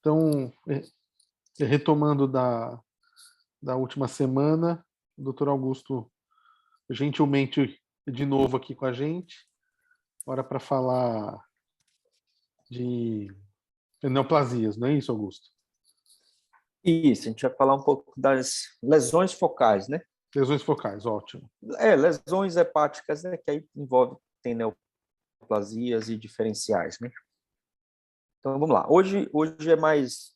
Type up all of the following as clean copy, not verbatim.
Então, retomando da última semana, o doutor Augusto gentilmente de novo aqui com a gente, agora para falar de neoplasias, não é isso, Augusto? Isso, a gente vai falar um pouco das lesões focais, né? Lesões focais, ótimo. Lesões hepáticas, né? Que aí tem neoplasias e diferenciais, né? Então, vamos lá. Hoje é mais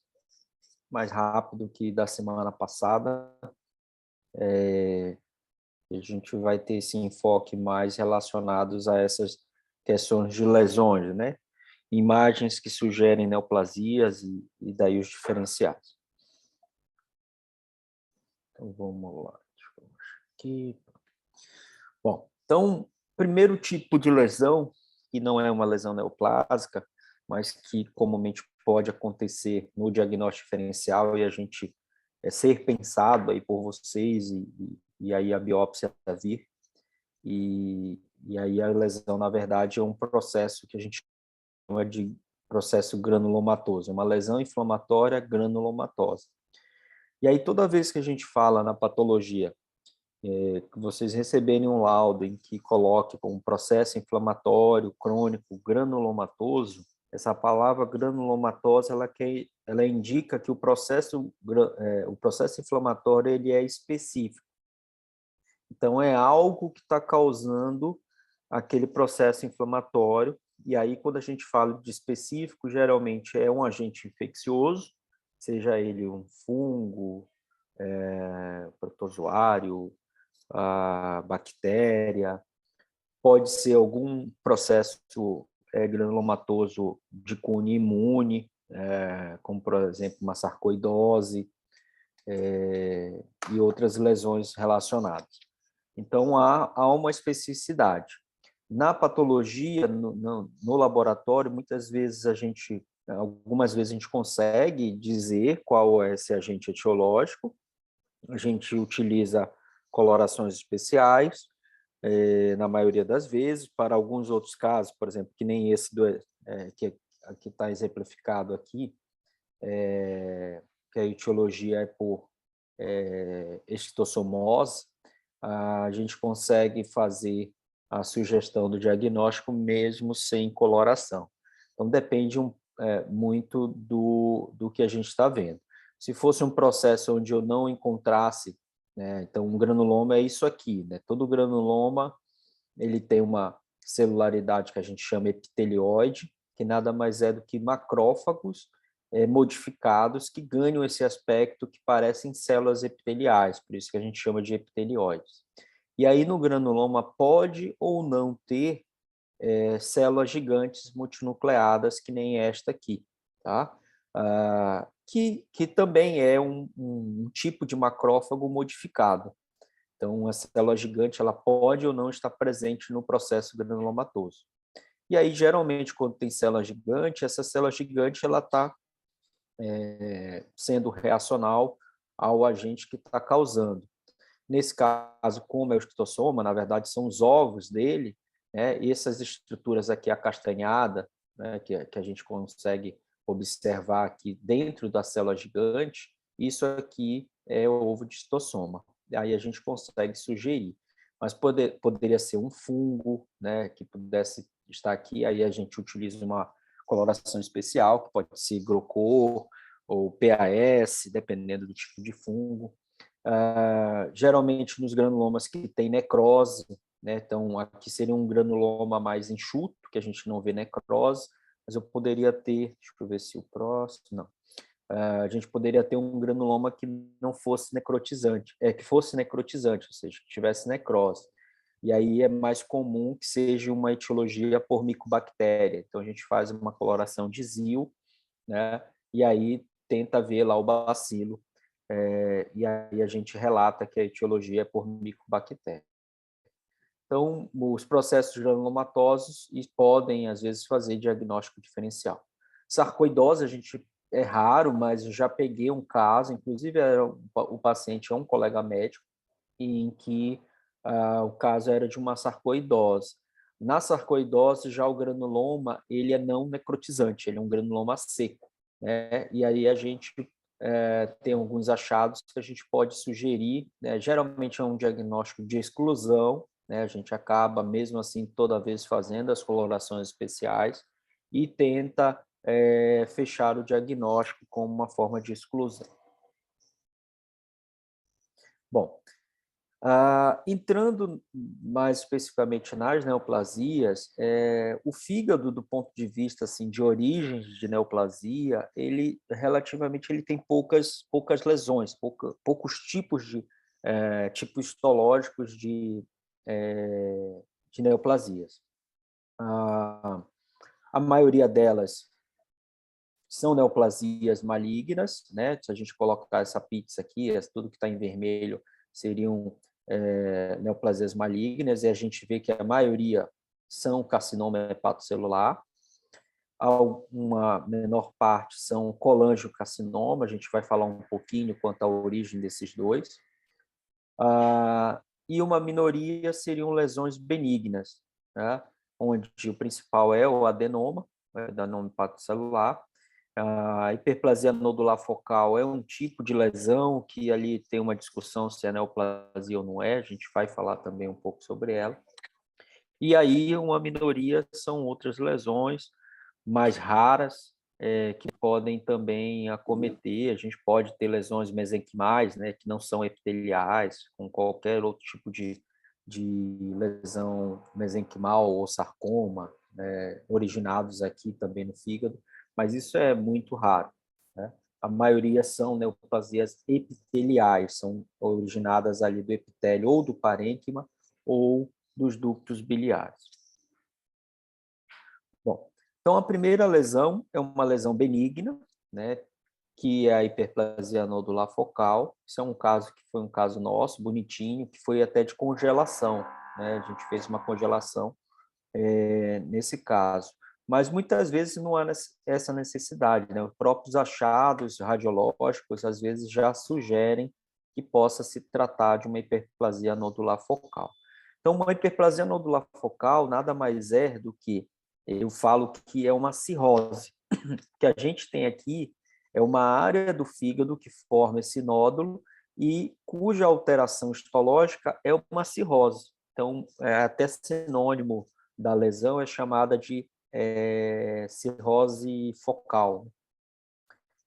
rápido que da semana passada. A gente vai ter esse enfoque mais relacionados a essas questões de lesões, né? Imagens que sugerem neoplasias e daí os diferenciais. Então, vamos lá. Deixa eu achar aqui. Bom, então, primeiro tipo de lesão, que não é uma lesão neoplásica, mas que comumente pode acontecer no diagnóstico diferencial e a gente ser pensado aí por vocês e aí a biópsia vir. E aí a lesão, na verdade, é um processo que a gente chama de processo granulomatoso, uma lesão inflamatória granulomatosa. E aí toda vez que a gente fala na patologia, que vocês receberem um laudo em que coloque um processo inflamatório crônico granulomatoso, essa palavra granulomatosa ela indica que o processo inflamatório ele é específico. Então é algo que está causando aquele processo inflamatório. E aí quando a gente fala de específico, geralmente é um agente infeccioso, seja ele um fungo, protozoário, a bactéria, pode ser algum processo granulomatoso de cunho imune, como, por exemplo, uma sarcoidose e outras lesões relacionadas. Então, há uma especificidade. Na patologia, no laboratório, algumas vezes a gente consegue dizer qual é esse agente etiológico. A gente utiliza colorações especiais, na maioria das vezes. Para alguns outros casos, por exemplo, que nem esse que está exemplificado aqui, que a etiologia é por esquistossomose, a gente consegue fazer a sugestão do diagnóstico mesmo sem coloração. Então, depende muito do que a gente está vendo. Se fosse um processo onde eu não encontrasse, né, então um granuloma é isso aqui, né? Todo granuloma ele tem uma celularidade que a gente chama epitelioide, que nada mais é do que macrófagos modificados que ganham esse aspecto que parecem células epiteliais, por isso que a gente chama de epitelioides. E aí no granuloma pode ou não ter células gigantes multinucleadas, que nem esta aqui, tá? Que também é um tipo de macrófago modificado. Então, a célula gigante ela pode ou não estar presente no processo granulomatoso. E aí, geralmente, quando tem célula gigante, essa célula gigante ela está sendo reacional ao agente que está causando. Nesse caso, como é o esquistossoma, na verdade, são os ovos dele, né? E essas estruturas aqui acastanhadas, né? que a gente consegue observar aqui dentro da célula gigante, isso aqui é o ovo de esquistossoma. Aí a gente consegue sugerir. Mas poderia ser um fungo, né? Que pudesse estar aqui, aí a gente utiliza uma coloração especial, que pode ser grocor ou PAS, dependendo do tipo de fungo. Geralmente nos granulomas que tem necrose, né? Então aqui seria um granuloma mais enxuto, que a gente não vê necrose, mas eu poderia ter, deixa eu ver se o próximo, não. A gente poderia ter um granuloma que não fosse necrotizante, que fosse necrotizante, ou seja, que tivesse necrose. E aí é mais comum que seja uma etiologia por micobactéria. Então a gente faz uma coloração de ZIL, né? E aí tenta ver lá o bacilo, e aí a gente relata que a etiologia é por micobactéria. Então, os processos granulomatosos podem, às vezes, fazer diagnóstico diferencial. Sarcoidose, a gente é raro, mas eu já peguei um caso, inclusive o paciente é um colega médico, em que o caso era de uma sarcoidose. Na sarcoidose, já o granuloma, ele é não necrotizante, ele é um granuloma seco, né? E aí a gente tem alguns achados que a gente pode sugerir, né? Geralmente é um diagnóstico de exclusão, né? A gente acaba, mesmo assim, toda vez fazendo as colorações especiais e tenta fechar o diagnóstico como uma forma de exclusão. Bom, entrando mais especificamente nas neoplasias, o fígado, do ponto de vista assim, de origens de neoplasia, ele relativamente ele tem poucas lesões, poucos tipos tipos histológicos de neoplasias. A maioria delas são neoplasias malignas, né? Se a gente colocar essa pizza aqui, tudo que está em vermelho seriam neoplasias malignas, e a gente vê que a maioria são carcinoma hepatocelular, uma menor parte são colangiocarcinoma, a gente vai falar um pouquinho quanto à origem desses dois, e uma minoria seriam lesões benignas, né? Onde o principal é o adenoma hepatocelular. A hiperplasia nodular focal é um tipo de lesão que ali tem uma discussão se é neoplasia ou não é, a gente vai falar também um pouco sobre ela. E aí uma minoria são outras lesões mais raras, que podem também acometer. A gente pode ter lesões mesenquimais, né, que não são epiteliais, com qualquer outro tipo de lesão mesenquimal ou sarcoma, né, originados aqui também no fígado, mas isso é muito raro, né? A maioria são neoplasias epiteliais, são originadas ali do epitélio ou do parênquima ou dos ductos biliares. Bom, então a primeira lesão é uma lesão benigna, né, que é a hiperplasia nodular focal. Isso é um caso que foi um caso nosso, bonitinho, que foi até de congelação, né? A gente fez uma congelação nesse caso. Mas muitas vezes não há essa necessidade, né? Os próprios achados radiológicos às vezes já sugerem que possa se tratar de uma hiperplasia nodular focal. Então, uma hiperplasia nodular focal nada mais é do que, eu falo que é uma cirrose. O que a gente tem aqui é uma área do fígado que forma esse nódulo e cuja alteração histológica é uma cirrose. Então, até sinônimo da lesão é chamada de cirrose focal.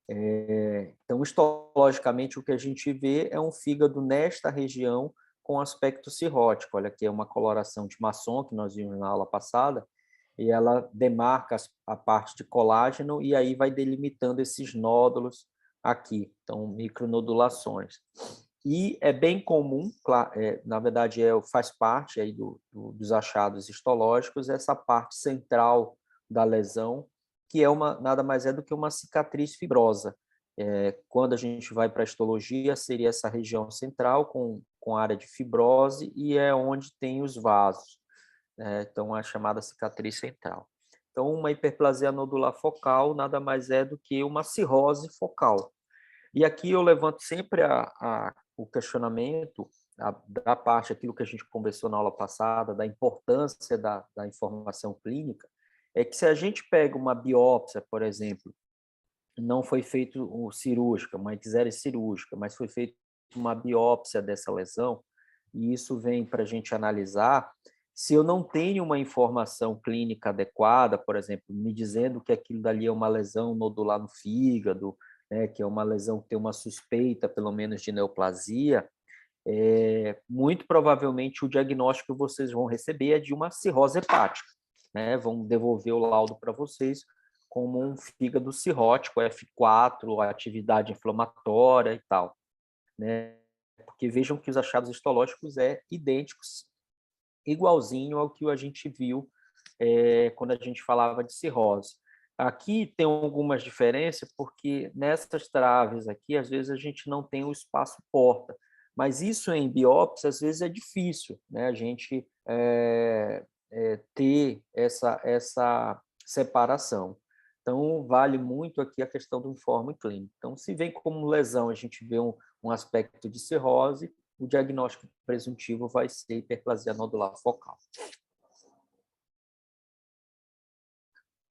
Então, histologicamente, o que a gente vê é um fígado nesta região com aspecto cirrótico. Olha aqui, é uma coloração de Masson, que nós vimos na aula passada, e ela demarca a parte de colágeno e aí vai delimitando esses nódulos aqui, então micronodulações. E é bem comum, na verdade faz parte aí dos achados histológicos, essa parte central da lesão, que é nada mais é do que uma cicatriz fibrosa. Quando a gente vai para a histologia, seria essa região central com área de fibrose e é onde tem os vasos. Então, a chamada cicatriz central. Então, uma hiperplasia nodular focal nada mais é do que uma cirrose focal. E aqui eu levanto sempre o questionamento da parte, aquilo que a gente conversou na aula passada, da importância da informação clínica, é que se a gente pega uma biópsia, por exemplo, não foi feito cirúrgica, uma ictséria cirúrgica, mas foi feita uma biópsia dessa lesão, e isso vem para a gente analisar. Se eu não tenho uma informação clínica adequada, por exemplo, me dizendo que aquilo dali é uma lesão nodular no fígado, né, que é uma lesão que tem uma suspeita, pelo menos, de neoplasia, muito provavelmente o diagnóstico que vocês vão receber é de uma cirrose hepática, né? Vão devolver o laudo para vocês como um fígado cirrótico, F4, atividade inflamatória e tal, né? Porque vejam que os achados histológicos idênticos, igualzinho ao que a gente viu quando a gente falava de cirrose. Aqui tem algumas diferenças, porque nessas traves aqui, às vezes a gente não tem o espaço porta, mas isso em biópsia, às vezes é difícil, né? A gente ter essa separação. Então, vale muito aqui a questão do informe clínico. Então, se vem como lesão, a gente vê um aspecto de cirrose, o diagnóstico presuntivo vai ser hiperplasia nodular focal.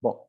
Bom,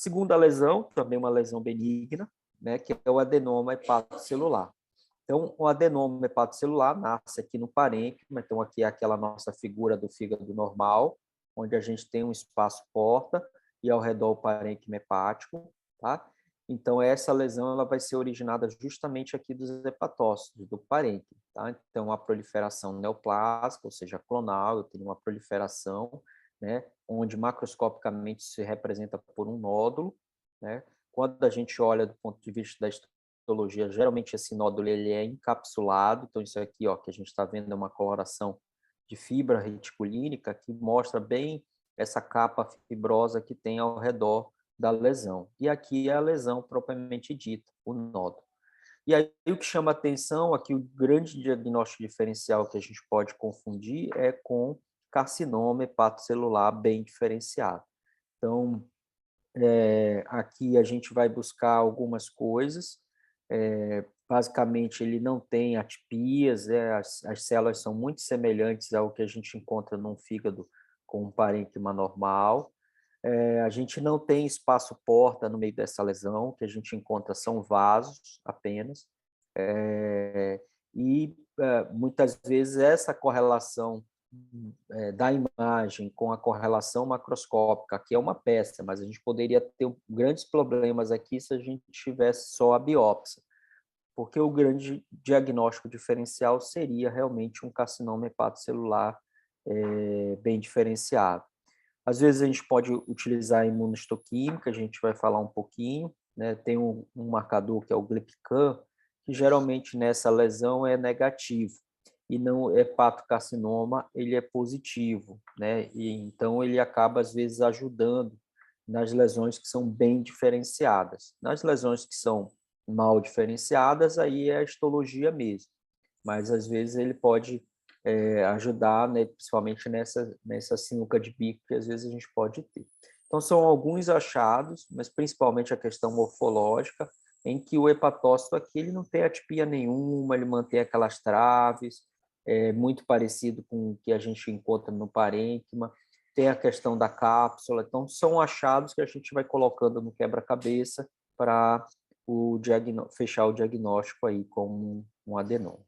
Segunda lesão, também uma lesão benigna, né, que é o adenoma hepatocelular. Então, o adenoma hepatocelular nasce aqui no parênquima, então aqui é aquela nossa figura do fígado normal, onde a gente tem um espaço porta e ao redor o parênquima hepático, tá? Então, essa lesão ela vai ser originada justamente aqui dos hepatócitos, do parênquima, tá? Então, a proliferação neoplásica, ou seja, clonal, eu tenho uma proliferação, né, onde macroscopicamente se representa por um nódulo, né? Quando a gente olha do ponto de vista da histologia, geralmente esse nódulo ele é encapsulado, então isso aqui, ó, que a gente está vendo é uma coloração de fibra reticulínica que mostra bem essa capa fibrosa que tem ao redor da lesão. E aqui é a lesão propriamente dita, o nódulo. E aí o que chama atenção aqui, o grande diagnóstico diferencial que a gente pode confundir é com carcinoma hepatocelular bem diferenciado. Então, aqui a gente vai buscar algumas coisas. Basicamente, ele não tem atipias, as células são muito semelhantes ao que a gente encontra num fígado com um parênquima normal. A gente não tem espaço porta no meio dessa lesão, o que a gente encontra são vasos apenas. Muitas vezes essa correlação da imagem com a correlação macroscópica, que é uma peça, mas a gente poderia ter grandes problemas aqui se a gente tivesse só a biópsia, porque o grande diagnóstico diferencial seria realmente um carcinoma hepatocelular bem diferenciado. Às vezes a gente pode utilizar a imunohistoquímica, a gente vai falar um pouquinho, né? Tem um marcador que é o GLP-1, que geralmente nessa lesão é negativo, e no hepatocarcinoma ele é positivo, né? E então ele acaba às vezes ajudando nas lesões que são bem diferenciadas. Nas lesões que são mal diferenciadas, aí é a histologia mesmo, mas às vezes ele pode ajudar, né, principalmente nessa sinuca de bico que às vezes a gente pode ter. Então, são alguns achados, mas principalmente a questão morfológica, em que o hepatócito aqui ele não tem atipia nenhuma, ele mantém aquelas traves, muito parecido com o que a gente encontra no parênquima, tem a questão da cápsula, então são achados que a gente vai colocando no quebra-cabeça para fechar o diagnóstico aí com um adenoma.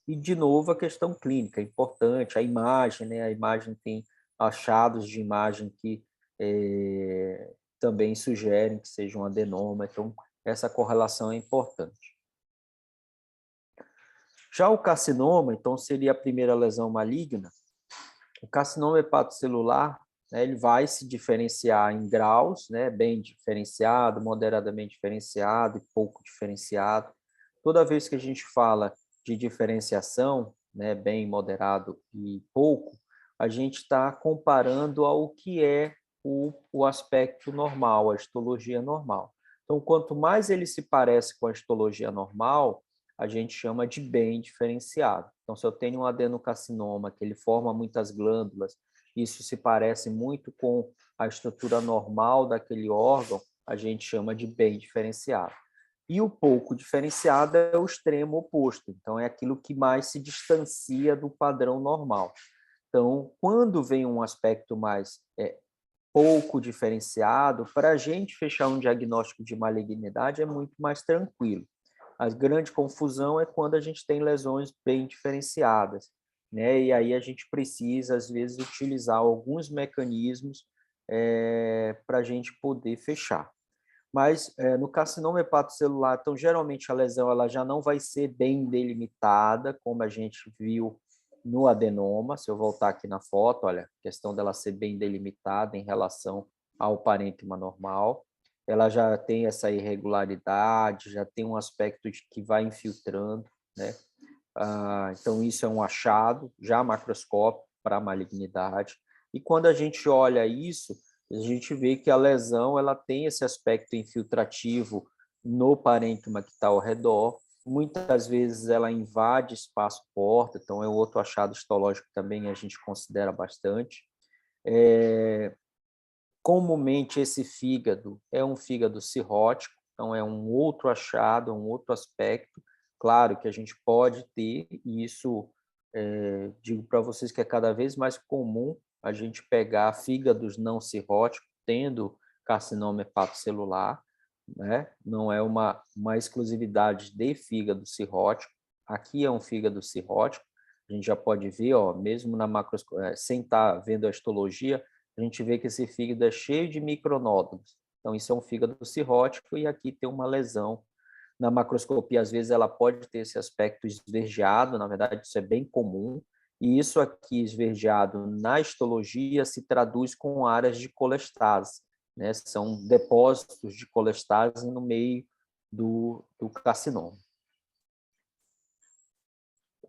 E, de novo, a questão clínica é importante, a imagem, né? A imagem tem achados de imagem que também sugerem que seja um adenoma, então essa correlação é importante. Já o carcinoma, então, seria a primeira lesão maligna. O carcinoma hepatocelular, né, ele vai se diferenciar em graus, né, bem diferenciado, moderadamente diferenciado e pouco diferenciado. Toda vez que a gente fala de diferenciação, né, bem, moderado e pouco, a gente está comparando ao que é o aspecto normal, a histologia normal. Então, quanto mais ele se parece com a histologia normal, a gente chama de bem diferenciado. Então, se eu tenho um adenocarcinoma, que ele forma muitas glândulas, isso se parece muito com a estrutura normal daquele órgão, a gente chama de bem diferenciado. E o pouco diferenciado é o extremo oposto, então é aquilo que mais se distancia do padrão normal. Então, quando vem um aspecto mais pouco diferenciado, para a gente fechar um diagnóstico de malignidade é muito mais tranquilo. A grande confusão é quando a gente tem lesões bem diferenciadas, né? E aí a gente precisa, às vezes, utilizar alguns mecanismos para a gente poder fechar. Mas no carcinoma hepatocelular, então, geralmente a lesão ela já não vai ser bem delimitada, como a gente viu no adenoma. Se eu voltar aqui na foto, olha, a questão dela ser bem delimitada em relação ao parênquima normal. Ela já tem essa irregularidade, já tem um aspecto de que vai infiltrando, né? Então, isso é um achado já macroscópico para a malignidade. E quando a gente olha isso, a gente vê que a lesão ela tem esse aspecto infiltrativo no parênquima que está ao redor. Muitas vezes ela invade espaço porta, então é outro achado histológico que também a gente considera bastante. Comumente esse fígado é um fígado cirrótico, então é um outro achado, um outro aspecto. Claro que a gente pode ter, e isso digo para vocês que é cada vez mais comum a gente pegar fígados não cirróticos, tendo carcinoma hepatocelular, né? Não é uma exclusividade de fígado cirrótico. Aqui é um fígado cirrótico. A gente já pode ver, ó, mesmo na macroscopia, sem estar vendo a histologia, a gente vê que esse fígado é cheio de micronódulos. Então, isso é um fígado cirrótico e aqui tem uma lesão. Na macroscopia, às vezes, ela pode ter esse aspecto esverdeado, na verdade, isso é bem comum. E isso aqui, esverdeado, na histologia, se traduz com áreas de colestase, né? São depósitos de colestase no meio do carcinoma.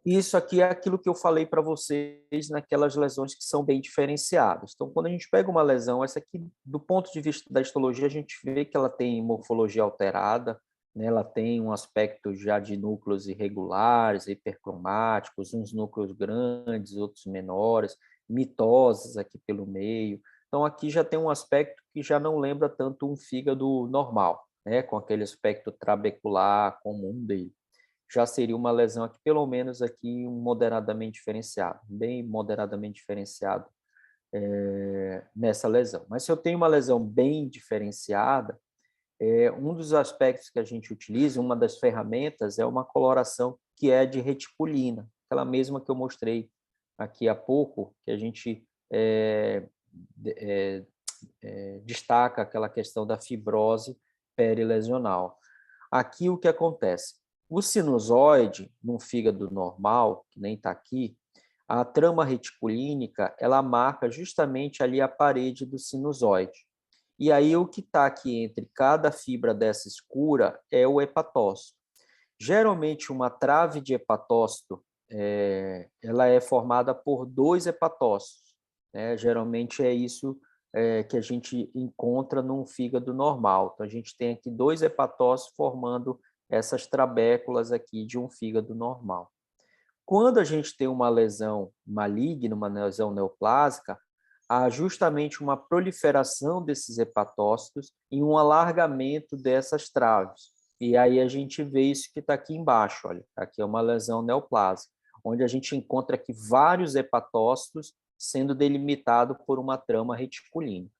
Isso aqui é aquilo que eu falei para vocês naquelas lesões que são bem diferenciadas. Então, quando a gente pega uma lesão, essa aqui, do ponto de vista da histologia, a gente vê que ela tem morfologia alterada, né? Ela tem um aspecto já de núcleos irregulares, hipercromáticos, uns núcleos grandes, outros menores, mitoses aqui pelo meio. Então, aqui já tem um aspecto que já não lembra tanto um fígado normal, né? Com aquele aspecto trabecular comum dele. Já seria uma lesão aqui, pelo menos aqui, moderadamente diferenciado, bem moderadamente diferenciado nessa lesão. Mas se eu tenho uma lesão bem diferenciada, um dos aspectos que a gente utiliza, uma das ferramentas, é uma coloração que é de reticulina, aquela mesma que eu mostrei aqui há pouco, que a gente destaca aquela questão da fibrose perilesional. Aqui o que acontece? O sinusoide, num fígado normal, que nem está aqui, a trama reticulínica, ela marca justamente ali a parede do sinusoide. E aí o que está aqui entre cada fibra dessa escura é o hepatócito. Geralmente uma trave de hepatócito, ela é formada por 2 hepatócitos, né? Geralmente é isso que a gente encontra num fígado normal. Então a gente tem aqui 2 hepatócitos formando essas trabéculas aqui de um fígado normal. Quando a gente tem uma lesão maligna, uma lesão neoplásica, há justamente uma proliferação desses hepatócitos e um alargamento dessas traves. E aí a gente vê isso que está aqui embaixo, olha, aqui é uma lesão neoplásica, onde a gente encontra aqui vários hepatócitos sendo delimitado por uma trama reticulínica.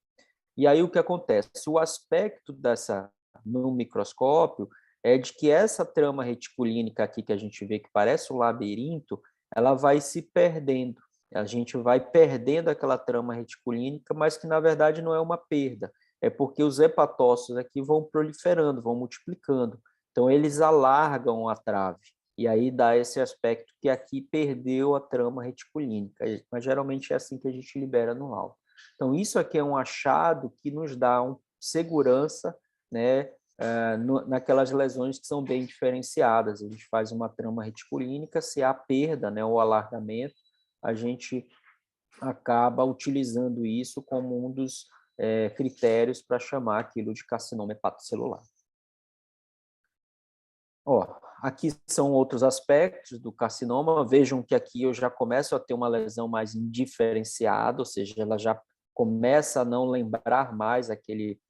E aí o que acontece? O aspecto dessa no microscópio é de que essa trama reticulínica aqui que a gente vê que parece um labirinto, ela vai se perdendo. A gente vai perdendo aquela trama reticulínica, mas que na verdade não é uma perda, é porque os hepatócitos aqui vão proliferando, vão multiplicando. Então eles alargam a trave e aí dá esse aspecto que aqui perdeu a trama reticulínica. Mas geralmente é assim que a gente libera no laudo. Então isso aqui é um achado que nos dá segurança, né, naquelas lesões que são bem diferenciadas. A gente faz uma trama reticulínica, se há perda, né, ou alargamento, a gente acaba utilizando isso como um dos critérios para chamar aquilo de carcinoma hepatocelular. Ó, aqui são outros aspectos do carcinoma. Vejam que aqui eu já começo a ter uma lesão mais indiferenciada, ou seja, ela já começa a não lembrar mais aquele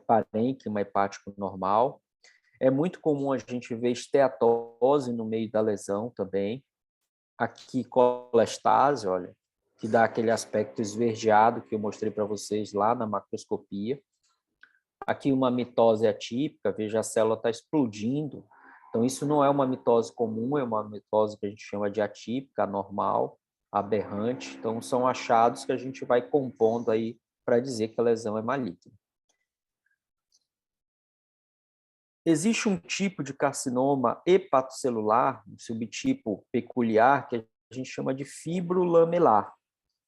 parênquima hepático normal. É muito comum a gente ver esteatose no meio da lesão também. Aqui, colestase, olha, que dá aquele aspecto esverdeado que eu mostrei para vocês lá na macroscopia. Aqui uma mitose atípica, veja, a célula está explodindo. Então, isso não é uma mitose comum, é uma mitose que a gente chama de atípica, anormal, aberrante. Então, são achados que a gente vai compondo aí para dizer que a lesão é maligna. Existe um tipo de carcinoma hepatocelular, um subtipo peculiar, que a gente chama de fibrolamelar.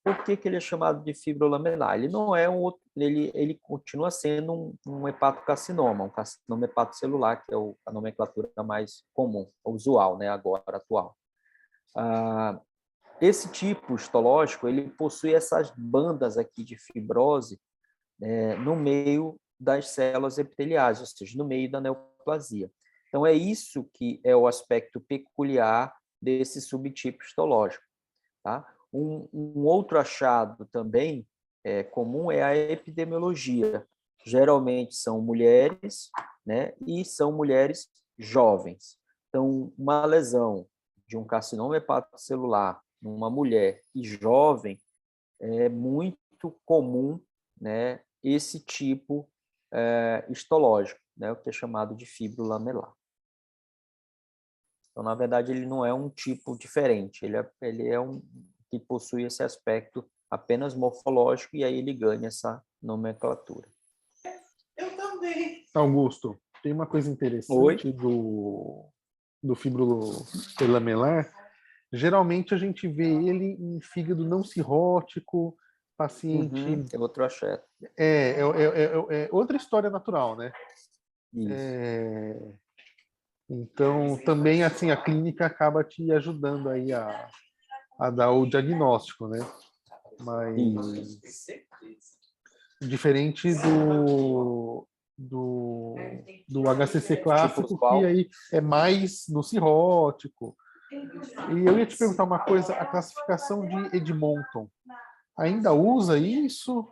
Por que ele é chamado de fibrolamelar? Ele não é ele continua sendo um hepatocarcinoma, um carcinoma hepatocelular, que é a nomenclatura mais comum, usual, né, agora, atual. Esse tipo histológico, ele possui essas bandas aqui de fibrose no meio das células epiteliais, ou seja, no meio da neoplasia. Então, é isso que é o aspecto peculiar desse subtipo histológico. Tá? Um outro achado também comum é a epidemiologia. Geralmente são mulheres, né, e são mulheres jovens. Então, uma lesão de um carcinoma hepatocelular numa mulher e jovem é muito comum, né, esse tipo histológico, né, o que é chamado de fibro lamelar. Então, na verdade, ele não é um tipo diferente, ele é um que possui esse aspecto apenas morfológico e aí ele ganha essa nomenclatura. Eu também. Augusto, tem uma coisa interessante do fibro lamelar. Geralmente a gente vê ele em fígado não cirrótico, paciente. É outro axé. É outra história natural, né? Isso. Então, também assim, a clínica acaba te ajudando aí a dar o diagnóstico, né? Mas diferente do HCC clássico, que aí é mais no cirrótico. E eu ia te perguntar uma coisa, a classificação de Edmonton, ainda usa isso?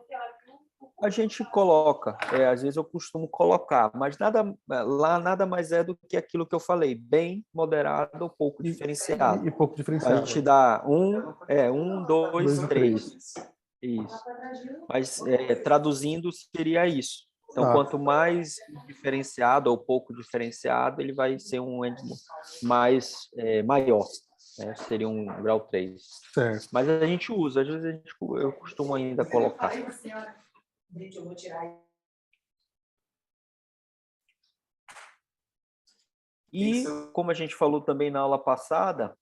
A gente coloca, às vezes eu costumo colocar, mas lá nada mais é do que aquilo que eu falei, bem moderado ou pouco diferenciado. E pouco diferenciado. A gente dá 1, 2, 3. Isso. Mas traduzindo seria isso. Então, quanto mais diferenciado ou pouco diferenciado, ele vai ser um Edmonton mais maior. Né? Seria um grau 3. Certo. Mas a gente usa, às vezes eu costumo ainda colocar. E, como a gente falou também na aula passada,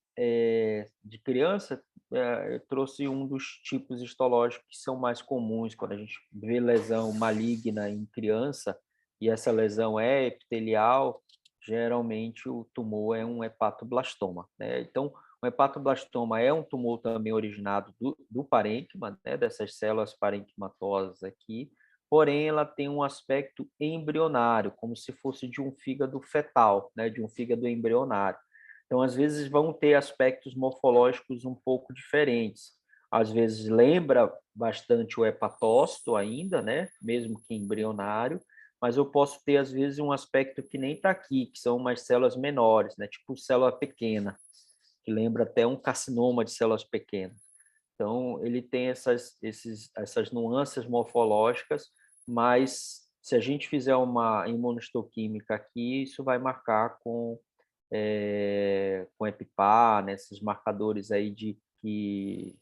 de criança, eu trouxe um dos tipos histológicos que são mais comuns quando a gente vê lesão maligna em criança, e essa lesão é epitelial, geralmente o tumor é um hepatoblastoma, né? Então, o hepatoblastoma é um tumor também originado do parênquima, né? Dessas células parenquimatosas aqui, porém ela tem um aspecto embrionário, como se fosse de um fígado fetal, né? De um fígado embrionário. Então, às vezes, vão ter aspectos morfológicos um pouco diferentes. Às vezes, lembra bastante o hepatócito ainda, né? Mesmo que embrionário, mas eu posso ter, às vezes, um aspecto que nem está aqui, que são umas células menores, né? Tipo célula pequena, que lembra até um carcinoma de células pequenas. Então, ele tem essas nuances morfológicas, mas se a gente fizer uma imunohistoquímica aqui, isso vai marcar com EPIPA, né, esses marcadores aí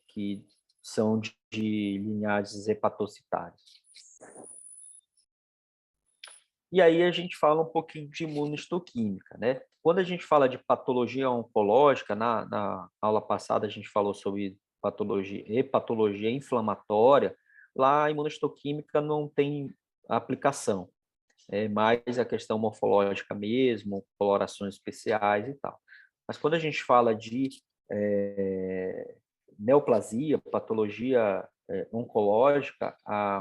que são de linhagens hepatocitárias. E aí a gente fala um pouquinho de imunohistoquímica, né? Quando a gente fala de patologia oncológica, na aula passada a gente falou sobre patologia inflamatória, lá a imunohistoquímica não tem aplicação, é mais a questão morfológica mesmo, colorações especiais e tal. Mas quando a gente fala de neoplasia, patologia oncológica,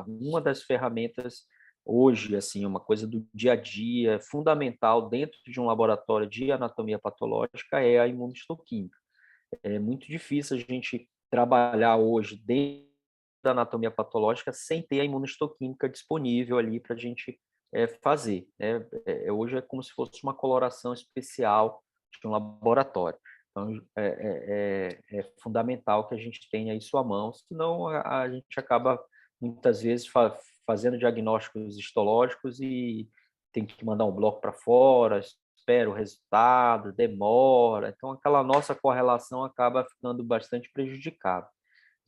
uma das ferramentas hoje, assim, uma coisa do dia a dia, fundamental dentro de um laboratório de anatomia patológica é a imunohistoquímica. É muito difícil a gente trabalhar hoje dentro da anatomia patológica sem ter a imunohistoquímica disponível ali para a gente fazer. Né? Hoje é como se fosse uma coloração especial de um laboratório. Então, é fundamental que a gente tenha isso à mão, senão a gente acaba, muitas vezes, fazendo diagnósticos histológicos e tem que mandar um bloco para fora, espera o resultado, demora. Então, aquela nossa correlação acaba ficando bastante prejudicada.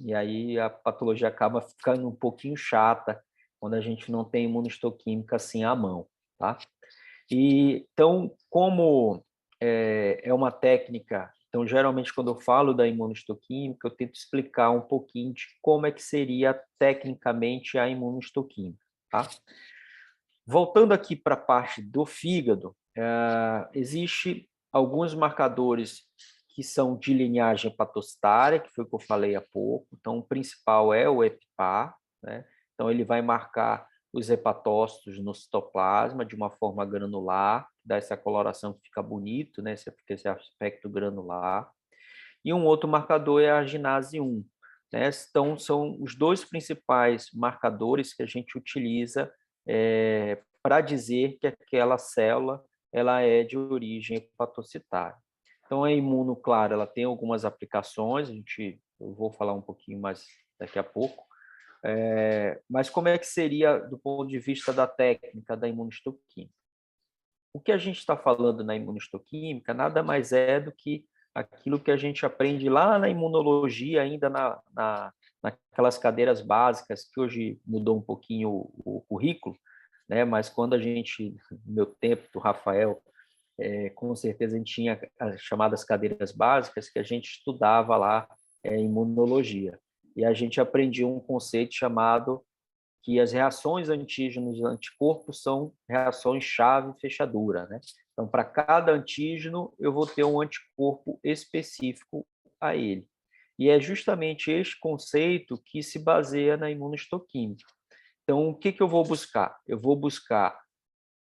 E aí a patologia acaba ficando um pouquinho chata quando a gente não tem imunohistoquímica assim à mão, tá? E, então, como é uma técnica, então, geralmente, quando eu falo da imunohistoquímica, eu tento explicar um pouquinho de como é que seria tecnicamente a imunohistoquímica, tá? Voltando aqui para a parte do fígado, existe alguns marcadores que são de linhagem hepatocitária, que foi o que eu falei há pouco. Então, o principal é o EPIPA, né? Então, ele vai marcar os hepatócitos no citoplasma de uma forma granular, dá essa coloração que fica bonito, né? Esse aspecto granular. E um outro marcador é a ginase 1. Né? Então, são os dois principais marcadores que a gente utiliza para dizer que aquela célula ela é de origem hepatocitária. Então, a imuno, claro, ela tem algumas aplicações, eu vou falar um pouquinho mais daqui a pouco, Mas como é que seria do ponto de vista da técnica da imunistoquímica? O que a gente está falando na imunistoquímica nada mais é do que aquilo que a gente aprende lá na imunologia, ainda naquelas cadeiras básicas, que hoje mudou um pouquinho o currículo, né? Mas quando a gente, no meu tempo, do Rafael, com certeza a gente tinha as chamadas cadeiras básicas, que a gente estudava lá imunologia. E a gente aprendia um conceito chamado que as reações antígenos e anticorpos são reações chave-fechadura, né? Então, para cada antígeno, eu vou ter um anticorpo específico a ele. E é justamente este conceito que se baseia na imunohistoquímica. Então, o que eu vou buscar? Eu vou buscar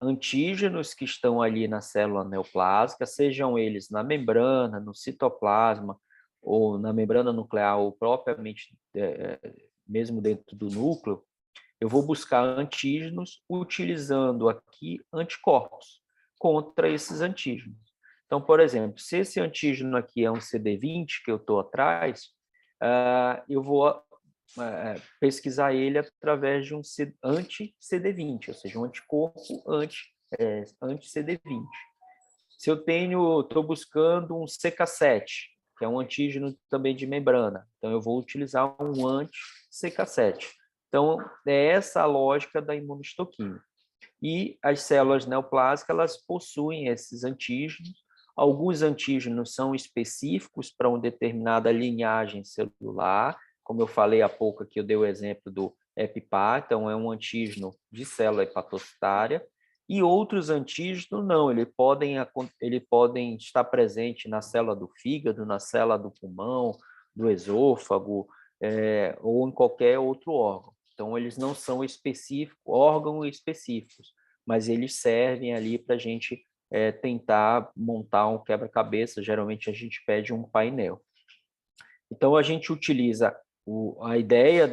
antígenos que estão ali na célula neoplásica, sejam eles na membrana, no citoplasma, ou na membrana nuclear, ou propriamente mesmo dentro do núcleo. Eu vou buscar antígenos utilizando aqui anticorpos contra esses antígenos. Então, por exemplo, se esse antígeno aqui é um CD20 que eu estou atrás, eu vou pesquisar ele através de um anti-CD20, ou seja, um anticorpo anti-CD20. Se eu estou buscando um CK7, que é um antígeno também de membrana, então eu vou utilizar um anti-CK7. Então, é essa a lógica da imunistoquímica. E as células neoplásicas, elas possuem esses antígenos. Alguns antígenos são específicos para uma determinada linhagem celular. Como eu falei há pouco aqui, eu dei o exemplo do EpiPA, então é um antígeno de célula hepatocitária. E outros antígenos não, eles podem estar presentes na célula do fígado, na célula do pulmão, do esôfago, ou em qualquer outro órgão. Então, eles não são órgãos específicos, mas eles servem ali para a gente tentar montar um quebra-cabeça. Geralmente, a gente pede um painel. Então, a gente utiliza a ideia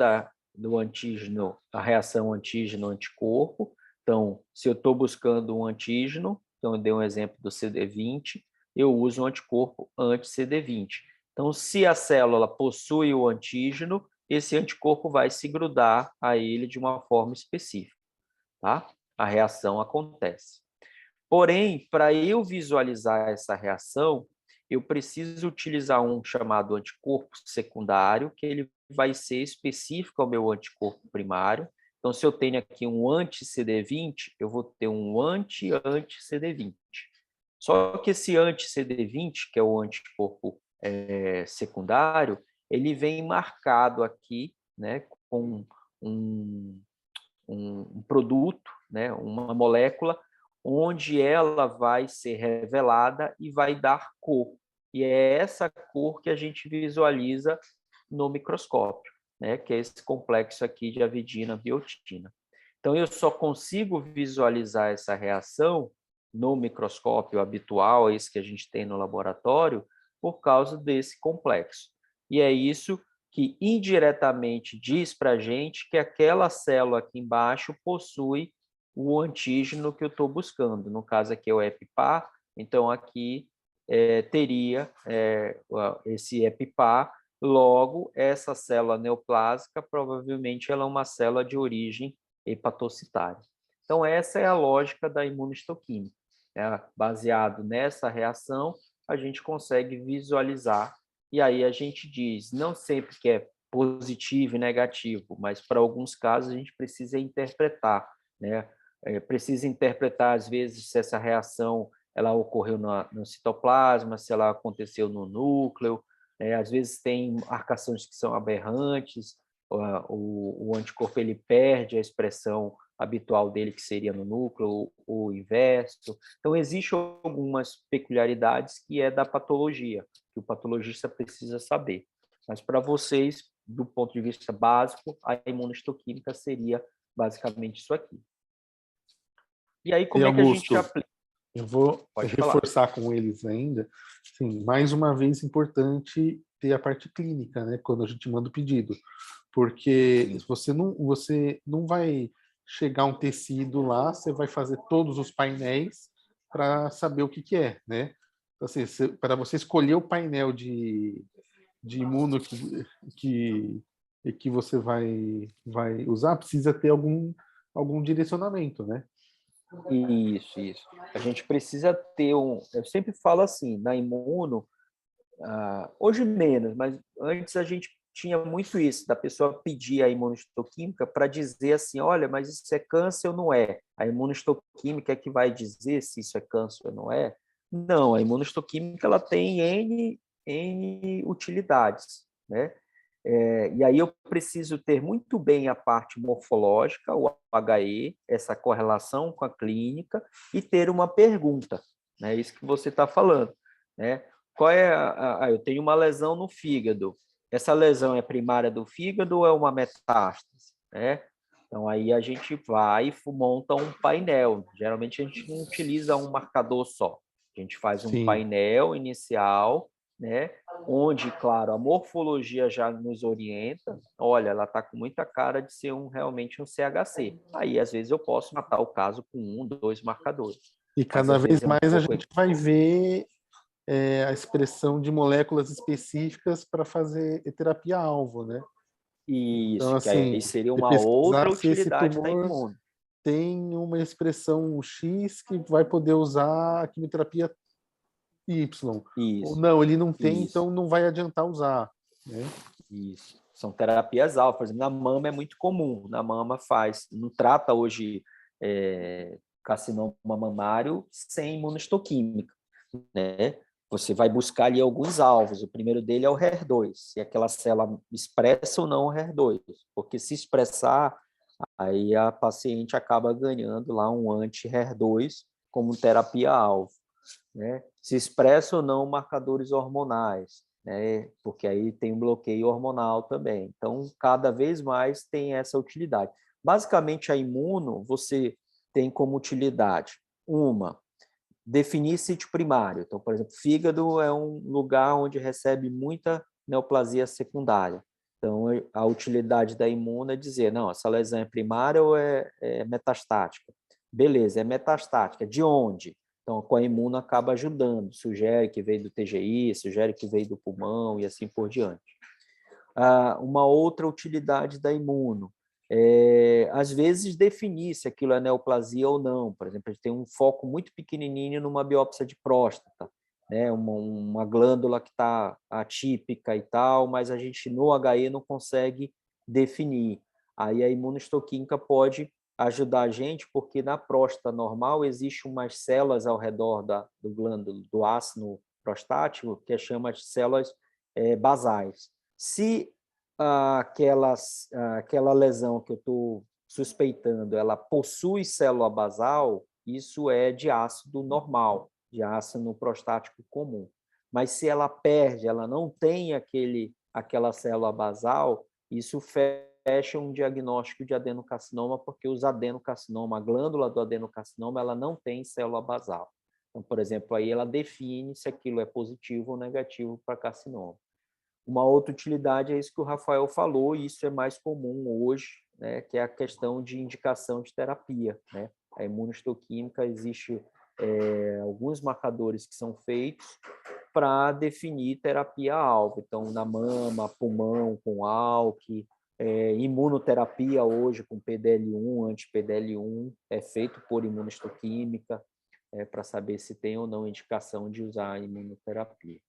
do antígeno, a reação antígeno-anticorpo. Então, se eu estou buscando um antígeno, então eu dei um exemplo do CD20, eu uso um anticorpo anti-CD20. Então, se a célula possui o antígeno, esse anticorpo vai se grudar a ele de uma forma específica, tá? A reação acontece. Porém, para eu visualizar essa reação, eu preciso utilizar um chamado anticorpo secundário, que ele vai ser específico ao meu anticorpo primário. Então, se eu tenho aqui um anti-CD20, eu vou ter um anti-CD20. Só que esse anti-CD20, que é o anticorpo secundário, ele vem marcado aqui, né, com um produto, né, uma molécula, onde ela vai ser revelada e vai dar cor. E é essa cor que a gente visualiza no microscópio, né, que é esse complexo aqui de avidina biotina. Então, eu só consigo visualizar essa reação no microscópio habitual, esse que a gente tem no laboratório, por causa desse complexo. E é isso que indiretamente diz para a gente que aquela célula aqui embaixo possui o antígeno que eu estou buscando. No caso aqui é o EpiPA, então aqui teria esse EpiPA, logo essa célula neoplásica provavelmente ela é uma célula de origem hepatocitária. Então essa é a lógica da imunistoquímica. Baseado nessa reação, a gente consegue visualizar, e aí a gente diz, não sempre que é positivo e negativo, mas para alguns casos a gente precisa interpretar, né? Precisa interpretar, às vezes, se essa reação ela ocorreu no citoplasma, se ela aconteceu no núcleo, às vezes tem marcações que são aberrantes, o anticorpo ele perde a expressão habitual dele, que seria no núcleo, ou o inverso. Então, existem algumas peculiaridades que é da patologia, que o patologista precisa saber. Mas, para vocês, do ponto de vista básico, a imunistoquímica seria basicamente isso aqui. E aí, como é que a gente aplica? Eu vou reforçar com eles ainda. Sim, mais uma vez, importante ter a parte clínica, né, quando a gente manda o pedido. Porque você não vai chegar um tecido lá, você vai fazer todos os painéis para saber o que é, né? Então, assim, para você escolher o painel de imuno que e que você vai usar, precisa ter algum direcionamento, né? Isso. A gente precisa ter eu sempre falo assim, na imuno, hoje menos, mas antes a gente tinha muito isso, da pessoa pedir a imunohistoquímica para dizer assim, olha, mas isso é câncer ou não é? A imunohistoquímica é que vai dizer se isso é câncer ou não é? Não, a imunohistoquímica ela tem N utilidades, né? E aí eu preciso ter muito bem a parte morfológica, o HE, essa correlação com a clínica, e ter uma pergunta, né? Isso que você está falando, né? Qual é eu tenho uma lesão no fígado. Essa lesão é primária do fígado ou é uma metástase, né? Então aí a gente vai e monta um painel. Geralmente a gente não utiliza um marcador só. A gente faz um Sim. painel inicial, né? Onde, claro, a morfologia já nos orienta. Olha, ela está com muita cara de ser realmente um CHC. Aí, às vezes, eu posso matar o caso com 1, 2 marcadores. E Mas, cada às vez vezes, é um mais a pouco... gente vai ver a expressão de moléculas específicas para fazer terapia-alvo, né? Então, Isso, que assim, aí seria se uma outra pesquisar se esse utilidade da tumor imuno. tem uma expressão X que vai poder usar a quimioterapia Y. Ou Isso, não, ele não tem, isso, então não vai adiantar usar, né? isso. São terapias alfa. Por exemplo, na mama é muito comum. Na mama não trata hoje carcinoma mamário sem imunohistoquímica, né? Você vai buscar ali alguns alvos. O primeiro dele é o HER2, se aquela célula expressa ou não o HER2, porque se expressar, aí a paciente acaba ganhando lá um anti-HER2 como terapia-alvo, né? Se expressa ou não marcadores hormonais, né? Porque aí tem um bloqueio hormonal também. Então, cada vez mais tem essa utilidade. Basicamente, a imuno, você tem como utilidade uma, definir sítio primário. Então, por exemplo, fígado é um lugar onde recebe muita neoplasia secundária. Então, a utilidade da imuno é dizer, não, essa lesão é primária ou é metastática? Beleza, é metastática. De onde? Então, com a imuno acaba ajudando. Sugere que veio do TGI, sugere que veio do pulmão e assim por diante. Uma outra utilidade da imuno às vezes, definir se aquilo é neoplasia ou não. Por exemplo, a gente tem um foco muito pequenininho numa biópsia de próstata, né? Uma glândula que está atípica e tal, mas a gente no HE não consegue definir. Aí a imunohistoquímica pode ajudar a gente, porque na próstata normal existe umas células ao redor do glândula, do ácido prostático, que chama de células basais. Se aquela lesão que eu estou suspeitando, ela possui célula basal, isso é de ácido normal, de ácido prostático comum. Mas se ela perde, ela não tem aquela célula basal, isso fecha um diagnóstico de adenocarcinoma, porque os adenocarcinoma, a glândula do adenocarcinoma, ela não tem célula basal. Então, por exemplo, aí ela define se aquilo é positivo ou negativo para carcinoma. Uma outra utilidade é isso que o Rafael falou, e isso é mais comum hoje, né, que é a questão de indicação de terapia, né? A imunohistoquímica, existe alguns marcadores que são feitos para definir terapia-alvo. Então, na mama, pulmão com ALK, imunoterapia hoje com PDL1, anti-PDL1, é feito por imunohistoquímica, para saber se tem ou não indicação de usar a imunoterapia.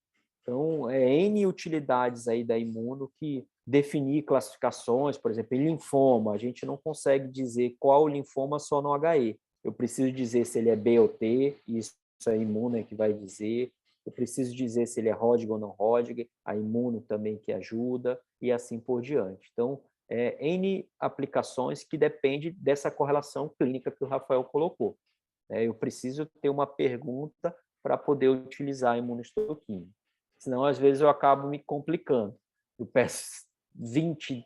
Então, N utilidades aí da imuno que definir classificações, por exemplo, em linfoma, a gente não consegue dizer qual linfoma só no HE. Eu preciso dizer se ele é B ou T, isso é a imuno que vai dizer. Eu preciso dizer se ele é Hodgkin ou não Hodgkin, a imuno também que ajuda, e assim por diante. Então, N aplicações que depende dessa correlação clínica que o Rafael colocou. Eu preciso ter uma pergunta para poder utilizar a imunohistoquímica. Senão, às vezes, eu acabo me complicando. Eu peço 20,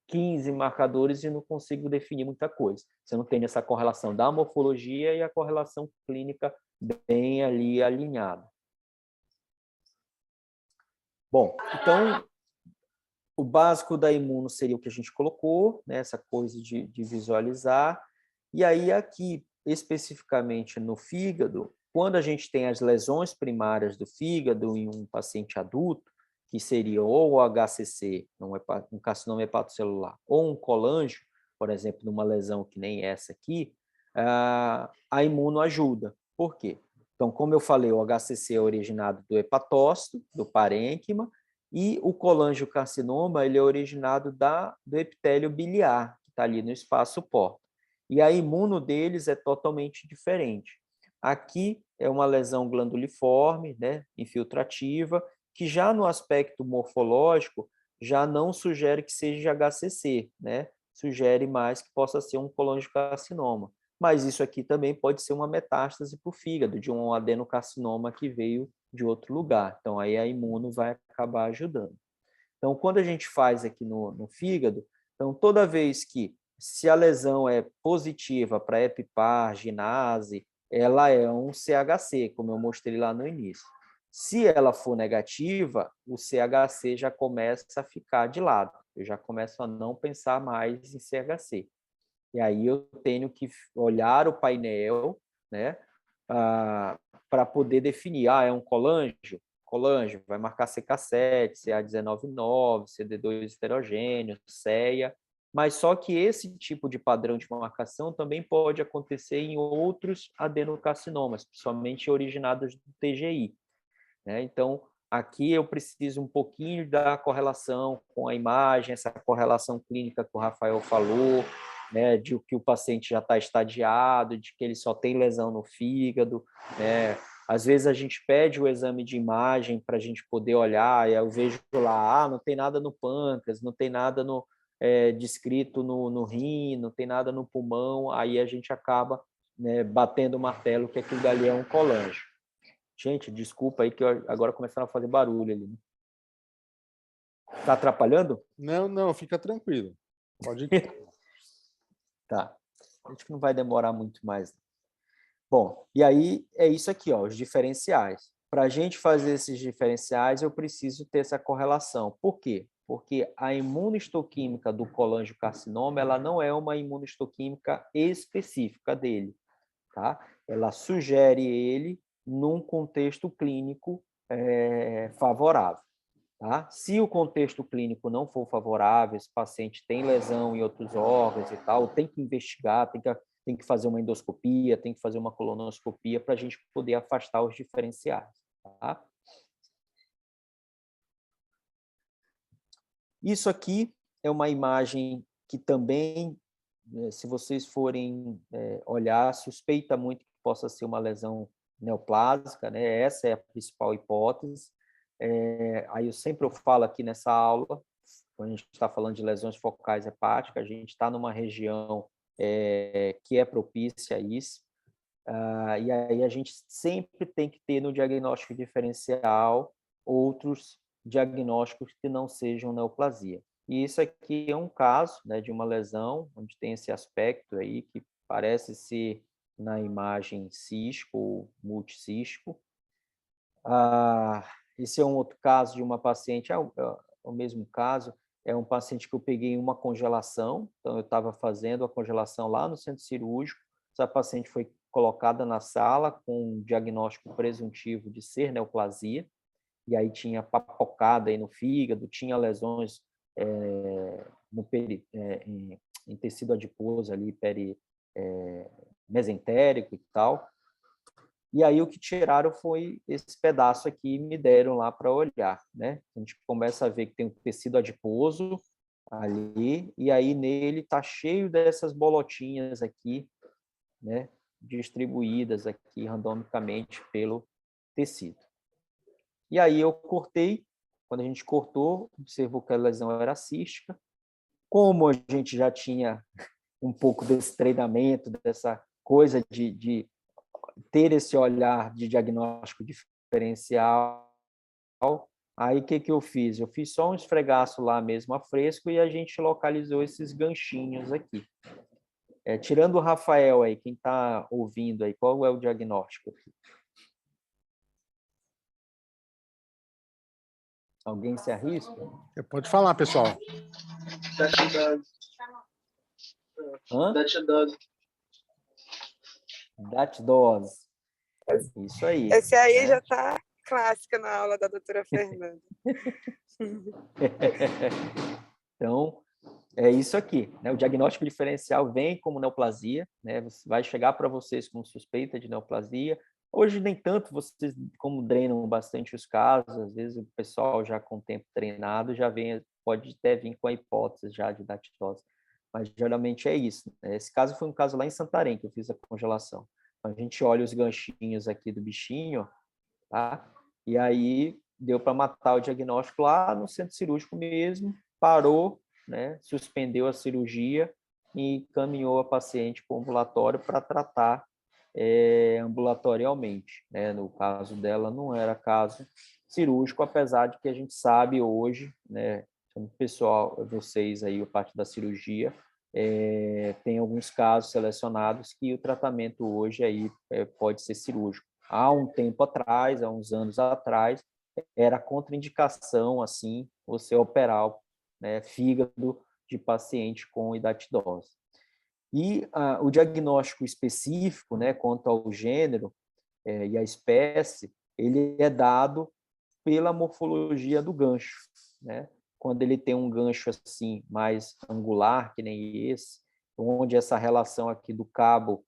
15 marcadores e não consigo definir muita coisa. Você não tem essa correlação da morfologia e a correlação clínica bem ali alinhada. Bom, então, o básico da imuno seria o que a gente colocou, né? Essa coisa de visualizar. E aí, aqui, especificamente no fígado, quando a gente tem as lesões primárias do fígado em um paciente adulto, que seria ou o HCC, um carcinoma hepatocelular, ou um colangio, por exemplo, numa lesão que nem essa aqui, a imuno ajuda. Por quê? Então, como eu falei, o HCC é originado do hepatócito, do parênquima, e o colangiocarcinoma ele é originado do epitélio biliar, que está ali no espaço porta. E a imuno deles é totalmente diferente. Aqui é uma lesão glanduliforme, né, infiltrativa, que já no aspecto morfológico já não sugere que seja HCC, né? Sugere mais que possa ser um colangiocarcinoma. Mas isso aqui também pode ser uma metástase para o fígado, de um adenocarcinoma que veio de outro lugar. Então, aí a imuno vai acabar ajudando. Então, quando a gente faz aqui no fígado, então, toda vez que, se a lesão é positiva para epipar, ginase, ela é um CHC, como eu mostrei lá no início. Se ela for negativa, o CHC já começa a ficar de lado. Eu já começo a não pensar mais em CHC. E aí eu tenho que olhar o painel, né, para poder definir, é um colangio? Colangio, vai marcar CK7, CA19,9, CD2 heterogêneo, CEA, mas só que esse tipo de padrão de marcação também pode acontecer em outros adenocarcinomas, principalmente originados do TGI. Né? Então, aqui eu preciso um pouquinho da correlação com a imagem, essa correlação clínica que o Rafael falou, né, de que o paciente já está estadiado, de que ele só tem lesão no fígado, né? Às vezes a gente pede o exame de imagem para a gente poder olhar, e eu vejo lá, não tem nada no pâncreas, não tem nada descrito no rim, não tem nada no pulmão, aí a gente acaba, né, batendo o martelo que aquilo dali é um colangio. Gente, desculpa aí que agora começaram a fazer barulho ali. Está atrapalhando? Não, fica tranquilo. Pode ir. Tá. Acho que não vai demorar muito mais. Bom, e aí é isso aqui, os diferenciais. Para a gente fazer esses diferenciais, eu preciso ter essa correlação. Por quê? Porque a imunohistoquímica do colangiocarcinoma, ela não é uma imunohistoquímica específica dele, tá? Ela sugere ele num contexto clínico favorável. Tá? Se o contexto clínico não for favorável, esse paciente tem lesão em outros órgãos e tal, tem que investigar, tem que fazer uma endoscopia, tem que fazer uma colonoscopia para a gente poder afastar os diferenciais. Tá? Isso aqui é uma imagem que também, se vocês forem olhar, suspeita muito que possa ser uma lesão neoplásica, né? Essa é a principal hipótese. Aí eu sempre falo aqui nessa aula, quando a gente está falando de lesões focais hepáticas, a gente está numa região que é propícia a isso, e aí a gente sempre tem que ter no diagnóstico diferencial outros diagnósticos que não sejam neoplasia. E isso aqui é um caso, né, de uma lesão onde tem esse aspecto aí que parece ser na imagem cisco ou multicístico. Esse é um outro caso de uma paciente, o mesmo caso, é um paciente que eu peguei uma congelação, então eu estava fazendo a congelação lá no centro cirúrgico, essa paciente foi colocada na sala com um diagnóstico presuntivo de ser neoplasia, e aí tinha papocada aí no fígado, tinha lesões em tecido adiposo ali, mesentérico e tal. E aí o que tiraram foi esse pedaço aqui e me deram lá para olhar, né? A gente começa a ver que tem um tecido adiposo ali, e aí nele está cheio dessas bolotinhas aqui, né? Distribuídas aqui randomicamente pelo tecido. E aí eu cortei, quando a gente cortou, observou que a lesão era cística. Como a gente já tinha um pouco desse treinamento, dessa coisa de ter esse olhar de diagnóstico diferencial, aí o que eu fiz? Eu fiz só um esfregaço lá mesmo a fresco e a gente localizou esses ganchinhos aqui. Tirando o Rafael aí, quem está ouvindo aí, qual é o diagnóstico aqui? Alguém se arrisca? Pode falar, pessoal. DAT-dose. Isso aí. Esse aí né? já está clássica na aula da doutora Fernanda. Então, é isso aqui, né? O diagnóstico diferencial vem como neoplasia, né? Vai chegar para vocês com suspeita de neoplasia. Hoje, nem tanto, vocês, como drenam bastante os casos, às vezes o pessoal já com o tempo treinado já vem, pode até vir com a hipótese já de datidose, mas geralmente é isso, né? Esse caso foi um caso lá em Santarém, que eu fiz a congelação. A gente olha os ganchinhos aqui do bichinho, tá? E aí deu para matar o diagnóstico lá no centro cirúrgico mesmo, parou, né? Suspendeu a cirurgia e encaminhou a paciente para o ambulatório para tratar ambulatorialmente, né? No caso dela não era caso cirúrgico, apesar de que a gente sabe hoje, né? O pessoal, vocês aí, a parte da cirurgia, tem alguns casos selecionados que o tratamento hoje aí pode ser cirúrgico. Há um tempo atrás, há uns anos atrás, era contraindicação, assim, você operar, né, fígado de paciente com hidatidose. E o diagnóstico específico, né, quanto ao gênero e a espécie, ele é dado pela morfologia do gancho, né? Quando ele tem um gancho assim mais angular, que nem esse, onde essa relação aqui do cabo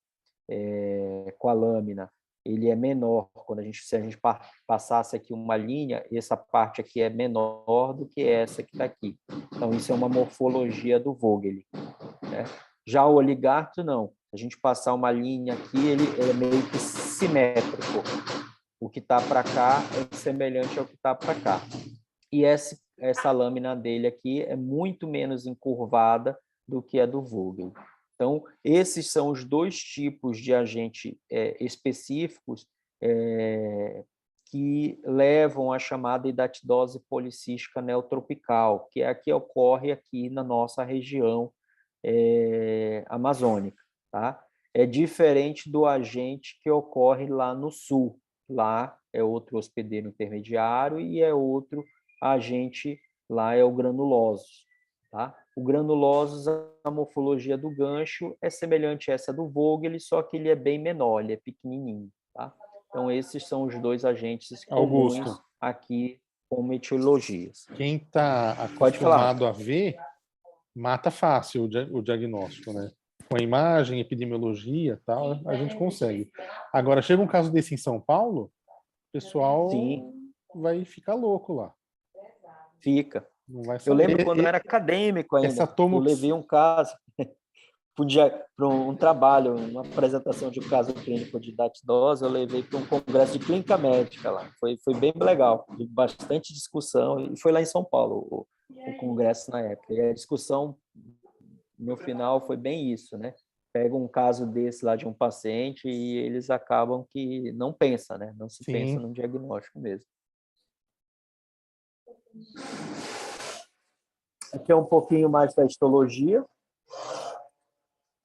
com a lâmina ele é menor. Se a gente passasse aqui uma linha, essa parte aqui é menor do que essa que está aqui. Então, isso é uma morfologia do Vogel, né? Já o oligarto, não. A gente passar uma linha aqui, ele é meio que simétrico. O que está para cá é semelhante ao que está para cá. E essa lâmina dele aqui é muito menos encurvada do que a do Vogel. Então, esses são os dois tipos de agente específicos que levam à chamada hidatidose policística neotropical, que é a que ocorre aqui na nossa região amazônica, tá? É diferente do agente que ocorre lá no sul. Lá é outro hospedeiro intermediário e é outro agente, lá é o granulosos, tá? O granulosos, a morfologia do gancho é semelhante a essa do Vogel, só que ele é bem menor, ele é pequenininho, tá? Então, esses são os dois agentes comuns Augusto, aqui com etiologias. quem está Pode falar. acostumado a ver, mata fácil o diagnóstico, né? Com a imagem, epidemiologia e tal, a gente consegue. Agora, chega um caso desse em São Paulo, o pessoal Sim. vai ficar louco lá. Fica. Não vai Eu saber. lembro quando eu era acadêmico ainda, eu tomo... levei um caso para um trabalho, uma apresentação de um caso clínico de datidose, eu levei para um congresso de clínica médica lá. Foi bem legal, bastante discussão, e foi lá em São Paulo o congresso na época. E a discussão, no final, foi bem isso, né? Pega um caso desse lá de um paciente e eles acabam que não pensa, né? Não se pensa no diagnóstico mesmo. Aqui é um pouquinho mais da histologia.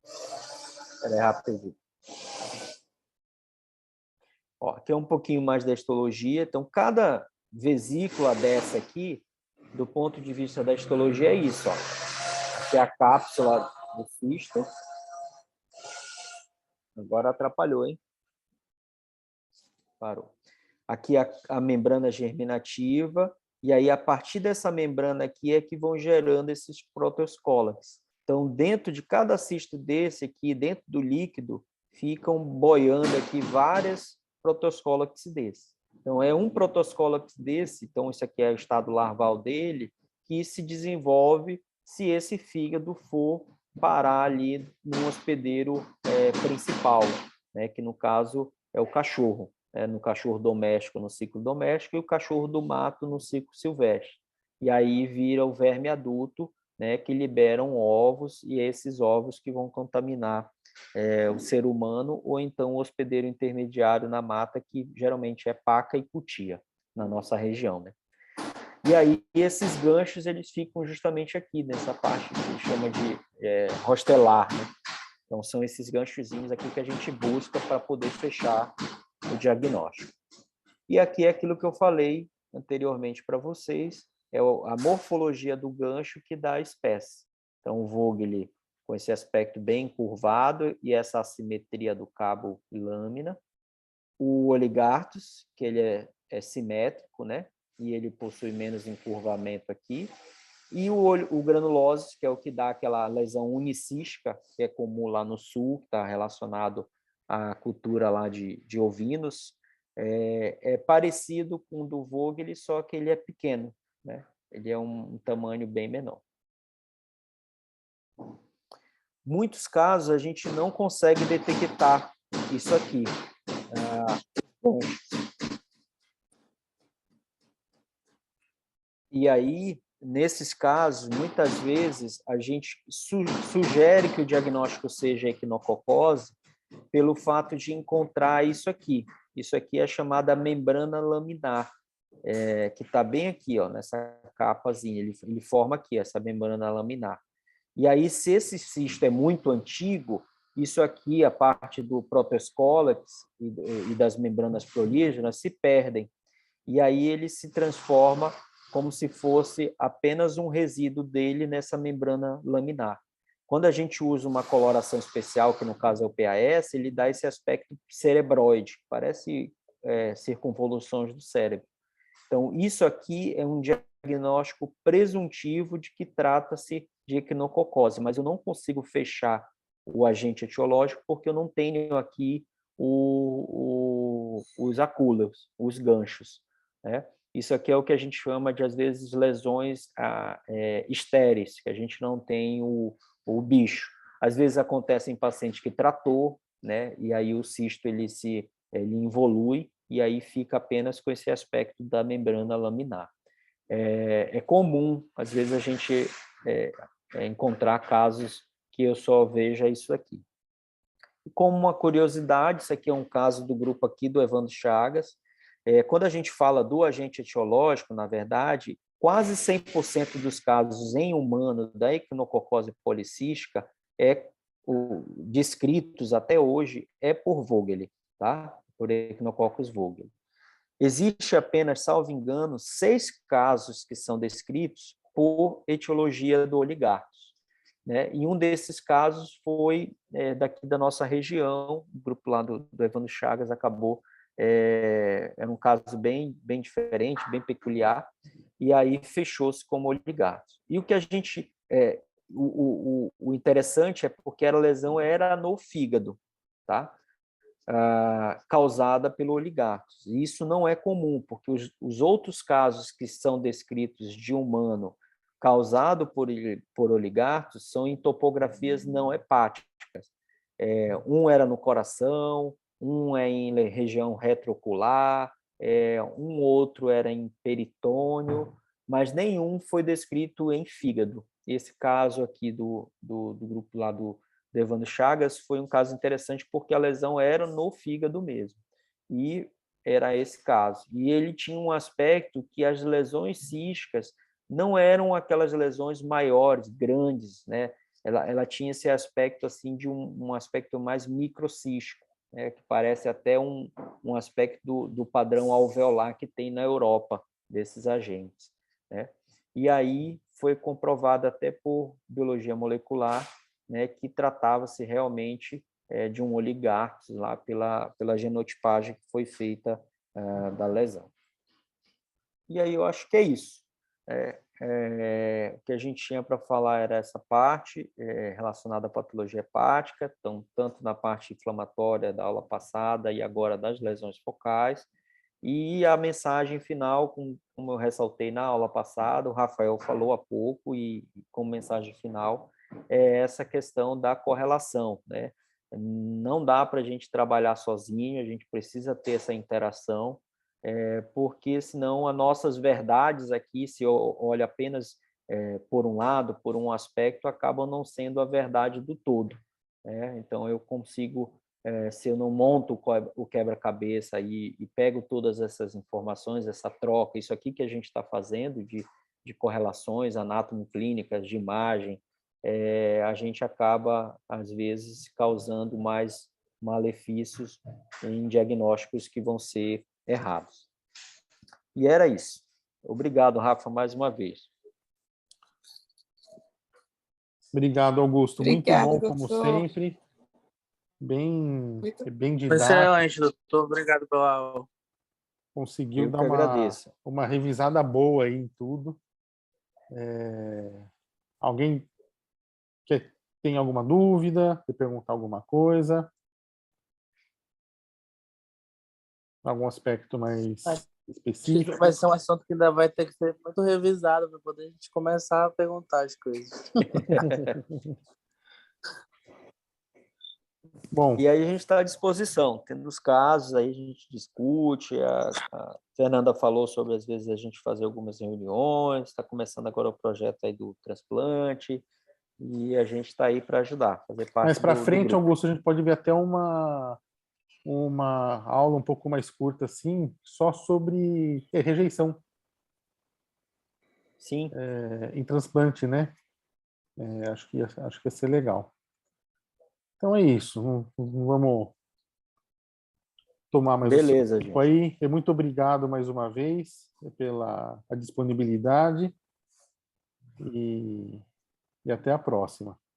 Espera aí, rapidinho. Ó, aqui é um pouquinho mais da histologia. Então, cada vesícula dessa aqui, do ponto de vista da histologia, é isso. Ó. Aqui é a cápsula do cisto. Agora atrapalhou, hein? Parou. Aqui a membrana germinativa. E aí, a partir dessa membrana aqui é que vão gerando esses proteoscólax. Então, dentro de cada cisto desse aqui, dentro do líquido, ficam boiando aqui várias proteoscólax desse. Então, é um proteoscólax desse, então isso aqui é o estado larval dele, que se desenvolve se esse fígado for parar ali no hospedeiro principal, né, que no caso é o cachorro. No cachorro doméstico, no ciclo doméstico, e o cachorro do mato no ciclo silvestre. E aí vira o verme adulto, né, que liberam ovos, e esses ovos que vão contaminar o ser humano, ou então o hospedeiro intermediário na mata, que geralmente é paca e cutia, na nossa região. Né? E aí esses ganchos eles ficam justamente aqui, nessa parte que a gente chama de rostelar. Né? Então são esses ganchozinhos aqui que a gente busca para poder fechar o diagnóstico. E aqui é aquilo que eu falei anteriormente para vocês, é a morfologia do gancho que dá a espécie. Então, o Vogel com esse aspecto bem curvado e essa assimetria do cabo e lâmina. O Oligartus, que ele é é simétrico, né? E ele possui menos encurvamento aqui. E o granulose, que é o que dá aquela lesão unicística, que é comum lá no sul, que está relacionado à cultura lá de ovinos, é parecido com o do Vogel's, só que ele é pequeno, né? Ele é um tamanho bem menor. Muitos casos a gente não consegue detectar isso aqui. Bom, e aí, nesses casos, muitas vezes a gente sugere que o diagnóstico seja equinococose pelo fato de encontrar isso aqui. Isso aqui é chamada membrana laminar, que está bem aqui, ó, nessa capazinha. Ele forma aqui essa membrana laminar. E aí, se esse cisto é muito antigo, isso aqui, a parte do protoescólex e das membranas prolígenas, se perdem. E aí ele se transforma como se fosse apenas um resíduo dele nessa membrana laminar. Quando a gente usa uma coloração especial, que no caso é o PAS, ele dá esse aspecto cerebroide, parece circunvoluções do cérebro. Então, isso aqui é um diagnóstico presuntivo de que trata-se de equinococose, mas eu não consigo fechar o agente etiológico porque eu não tenho aqui os acúleos, os ganchos, né? Isso aqui é o que a gente chama de, às vezes, lesões estéreis, que a gente não tem o bicho. Às vezes acontece em paciente que tratou, né? E aí o cisto ele involui e aí fica apenas com esse aspecto da membrana laminar. É comum, às vezes, a gente encontrar casos que eu só veja isso aqui. E como uma curiosidade, isso aqui é um caso do grupo aqui do Evandro Chagas. Quando a gente fala do agente etiológico, na verdade, quase 100% dos casos em humano da equinococose policística descritos até hoje por Vogel's, tá? Por Echinococcus vogelii. Existe apenas, salvo engano, 6 casos que são descritos por etiologia do Oligarcus, né? E um desses casos foi daqui da nossa região, o grupo lá do Evandro Chagas acabou, era um caso bem diferente, bem peculiar, e aí fechou-se como Oligarcus. E o que a gente... o interessante é porque a lesão era no fígado, tá? Causada pelo Oligarcus. E isso não é comum, porque os outros casos que são descritos de humano causado por Oligarcus são em topografias não hepáticas. Um era no coração, um é em região retroocular, um outro era em peritônio, mas nenhum foi descrito em fígado. Esse caso aqui do grupo lá do Evandro Chagas foi um caso interessante porque a lesão era no fígado mesmo. E era esse caso. E ele tinha um aspecto que as lesões císticas não eram aquelas lesões maiores, grandes, né? Ela tinha esse aspecto assim de um aspecto mais microcístico, né? Que parece até um aspecto do padrão alveolar que tem na Europa desses agentes, né? E aí foi comprovado até por biologia molecular, né, que tratava-se realmente de um Oligarcus lá pela genotipagem que foi feita da lesão. E aí eu acho que é isso. O que a gente tinha para falar era essa parte relacionada à patologia hepática, então, tanto na parte inflamatória da aula passada e agora das lesões focais, e a mensagem final, como eu ressaltei na aula passada, o Rafael falou há pouco, e como mensagem final, é essa questão da correlação, né? Não dá para a gente trabalhar sozinho, a gente precisa ter essa interação, porque senão as nossas verdades aqui, se eu olho apenas por um lado, por um aspecto, acabam não sendo a verdade do todo, né? Então, eu consigo, se eu não monto o quebra-cabeça e pego todas essas informações, essa troca, isso aqui que a gente está fazendo de correlações anátomo-clínicas, de imagem, a gente acaba, às vezes, causando mais malefícios em diagnósticos que vão ser errados. E era isso. Obrigado, Rafa, mais uma vez. Obrigado, Augusto. Muito Obrigada, bom, como doutor. sempre. Bem didático. Excelente, doutor. Obrigado pela aula. conseguiu Eu dar que agradeço. uma revisada boa aí em tudo. Alguém tem alguma dúvida? Quer perguntar alguma coisa? Algum aspecto mais Acho específico? vai ser um assunto que ainda vai ter que ser muito revisado para poder a gente começar a perguntar as coisas. Bom, E aí a gente está à disposição. Tendo os casos, aí a gente discute. A Fernanda falou sobre, às vezes, a gente fazer algumas reuniões. Está começando agora o projeto aí do transplante. E a gente está aí para ajudar, fazer parte mais para do frente, grupo. Augusto, a gente pode ver até uma aula um pouco mais curta, assim, só sobre rejeição Sim, em transplante, né? Acho que ia ser legal. Então é isso. Não vamos tomar mais o seu beleza, tempo gente. aí. Muito obrigado mais uma vez pela a disponibilidade e até a próxima.